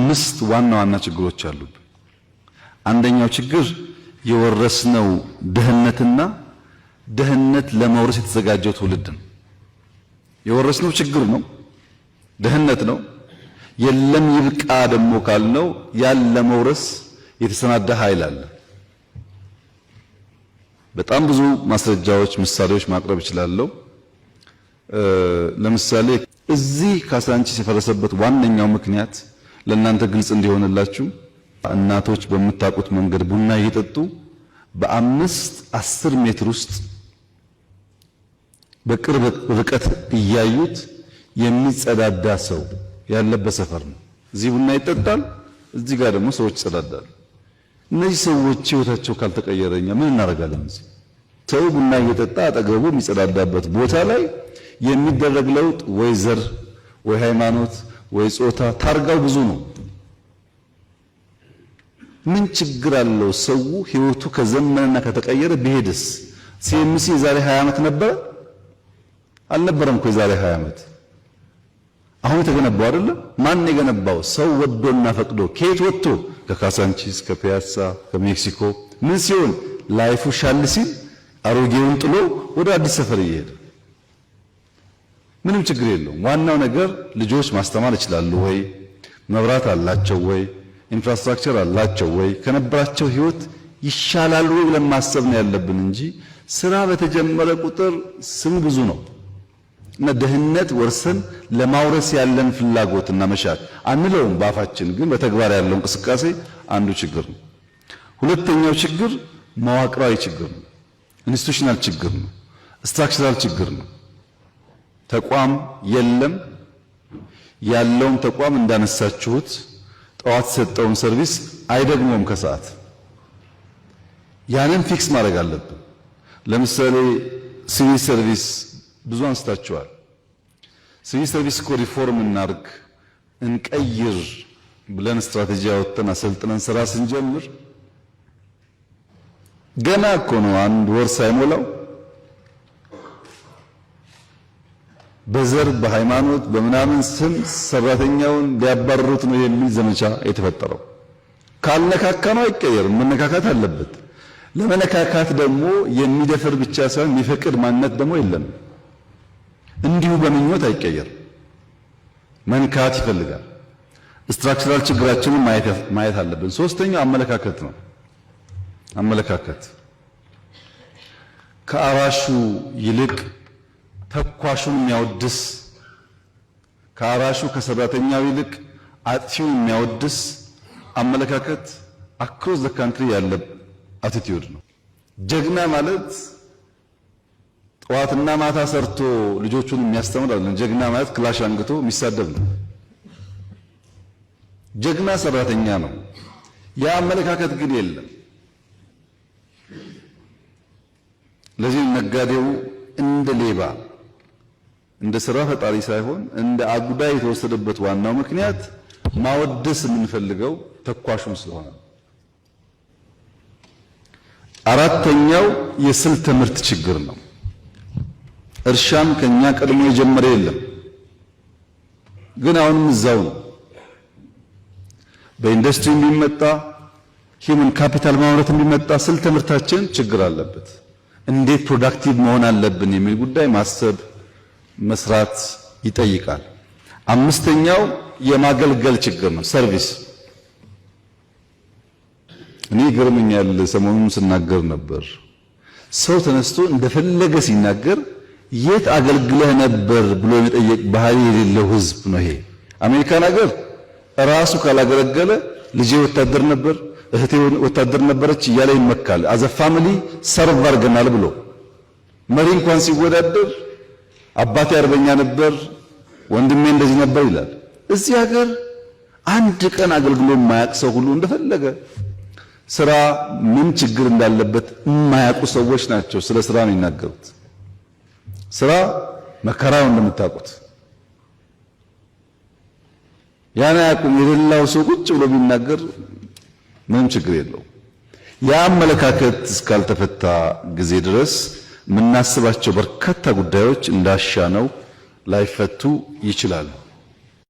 አምስት ዋና ዋና ችግሮች አሉብን። አንደኛው ችግር የወረስነው ድህነትና ድህነት ለመውረስ የተዘጋጀው ትውልድ ነው። የወረስነው ችግር ነው፣ ድህነት ነው። የለም ይብቃ ደግሞ ካልነው ያን ለመውረስ የተሰናዳ ኃይል አለ። በጣም ብዙ ማስረጃዎች፣ ምሳሌዎች ማቅረብ እችላለሁ። ለምሳሌ እዚህ ካሳንቺስ የፈረሰበት ዋነኛው ምክንያት ለእናንተ ግልጽ እንዲሆንላችሁ እናቶች በምታውቁት መንገድ ቡና እየጠጡ በ5-10 ሜትር ውስጥ በቅርብ ርቀት እያዩት የሚጸዳዳ ሰው ያለበት ሰፈር ነው። እዚህ ቡና ይጠጣል፣ እዚህ ጋር ደግሞ ሰዎች ይጸዳዳሉ። እነዚህ ሰዎች ህይወታቸው ካልተቀየረኛ ምን እናደርጋለን? እዚህ ሰው ቡና እየጠጣ አጠገቡ የሚጸዳዳበት ቦታ ላይ የሚደረግ ለውጥ ወይ ዘር ወይ ሃይማኖት ወይ ጾታ ታርጋው ብዙ ነው። ምን ችግር አለው? ሰው ህይወቱ ከዘመነና ከተቀየረ ቢሄድስ? ሲኤምሲ የዛሬ 20 ዓመት ነበር አልነበረም እኮ የዛሬ 20 ዓመት። አሁን የተገነባው አይደለም። ማን የገነባው? ሰው ወዶና ፈቅዶ። ከየት ወጥቶ? ከካሳንቺስ፣ ከፒያሳ፣ ከሜክሲኮ። ምን ሲሆን ላይፉ ሻል ሲል አሮጌውን ጥሎ ወደ አዲስ ሰፈር እየሄደ ምንም ችግር የለውም። ዋናው ነገር ልጆች ማስተማር ይችላሉ ወይ? መብራት አላቸው ወይ? ኢንፍራስትራክቸር አላቸው ወይ? ከነበራቸው ህይወት ይሻላሉ ወይ ብለን ማሰብ ነው ያለብን እንጂ ስራ በተጀመረ ቁጥር ስሙ ብዙ ነው እና ድህነት ወርሰን ለማውረስ ያለን ፍላጎትና መሻት አንለውም ባፋችን፣ ግን በተግባር ያለው እንቅስቃሴ አንዱ ችግር ነው። ሁለተኛው ችግር መዋቅራዊ ችግር ነው። ኢንስቲትዩሽናል ችግር ነው። ስትራክቸራል ችግር ነው። ተቋም የለም። ያለውም ተቋም እንዳነሳችሁት ጠዋት ሰጠውን ሰርቪስ አይደግሞም ከሰዓት። ያንን ፊክስ ማድረግ አለብን። ለምሳሌ ሲቪል ሰርቪስ ብዙ አንስታችኋል። ሲቪል ሰርቪስ እኮ ሪፎርም እናርግ እንቀይር ብለን ስትራቴጂ አወጥተን አሰልጥነን ስራ ስንጀምር ገና እኮ ነው አንድ ወር ሳይሞላው በዘር በሃይማኖት በምናምን ስም ሰራተኛውን ሊያባርሩት ነው የሚል ዘመቻ የተፈጠረው። ካልነካካ ነው አይቀየርም፣ መነካካት አለበት። ለመነካካት ደግሞ የሚደፍር ብቻ ሳይሆን የሚፈቅድ ማንነት ደግሞ የለም። እንዲሁ በምኞት አይቀየርም፣ መንካት ይፈልጋል። ስትራክቸራል ችግራችንን ማየት አለብን። ሶስተኛው አመለካከት ነው። አመለካከት ከአራሹ ይልቅ ተኳሹን የሚያወድስ፣ ከአራሹ ከሰራተኛው ይልቅ አጥፊውን የሚያወድስ አመለካከት አክሮስ ዘ ካንትሪ ያለ አቲቲዩድ ነው። ጀግና ማለት ጠዋትና ማታ ሰርቶ ልጆቹን የሚያስተምር አይደለም። ጀግና ማለት ክላሽ አንግቶ የሚሳደብ ነው። ጀግና ሰራተኛ ነው። ያ አመለካከት ግን የለም። ለዚህ ነጋዴው እንደ ሌባ እንደ ስራ ፈጣሪ ሳይሆን እንደ አጉዳይ የተወሰደበት ዋናው ምክንያት ማወደስ የምንፈልገው ተኳሹን ስለሆነ። አራተኛው የስልት ትምህርት ችግር ነው። እርሻም ከኛ ቀድሞ የጀመረ የለም፣ ግን አሁንም እዛው ነው። በኢንዱስትሪ የሚመጣ ሂውመን ካፒታል ማምረት የሚመጣ ስልት ትምህርታችን ችግር አለበት። እንዴት ፕሮዳክቲቭ መሆን አለብን የሚል ጉዳይ ማሰብ መስራት ይጠይቃል። አምስተኛው የማገልገል ችግር ነው። ሰርቪስ እኔ ገርመኛል። ሰሞኑን ስናገር ነበር። ሰው ተነስቶ እንደፈለገ ሲናገር የት አገልግለህ ነበር ብሎ የመጠየቅ ባህሪ የሌለው ህዝብ ነው ይሄ። አሜሪካን ሀገር ራሱ ካላገለገለ ልጄ ወታደር ነበር እህቴ ወታደር ነበረች እያለ ይመካል። አዘ ፋሚሊ ሰርቭ አድርገናል ብሎ መሪ እንኳን ሲወዳደር አባቴ አርበኛ ነበር ወንድሜ እንደዚህ ነበር ይላል። እዚህ ሀገር አንድ ቀን አገልግሎ የማያውቅ ሰው ሁሉ እንደፈለገ ስራ ምን ችግር እንዳለበት የማያውቁ ሰዎች ናቸው ስለ ስራ የሚናገሩት። ስራ መከራው እንደምታውቁት ያን ያቁም የሌላው ሰው ቁጭ ብሎ ቢናገር ምንም ችግር የለው። የአመለካከት እስካልተፈታ ጊዜ ድረስ የምናስባቸው በርካታ ጉዳዮች እንዳሻነው ላይፈቱ ይችላሉ።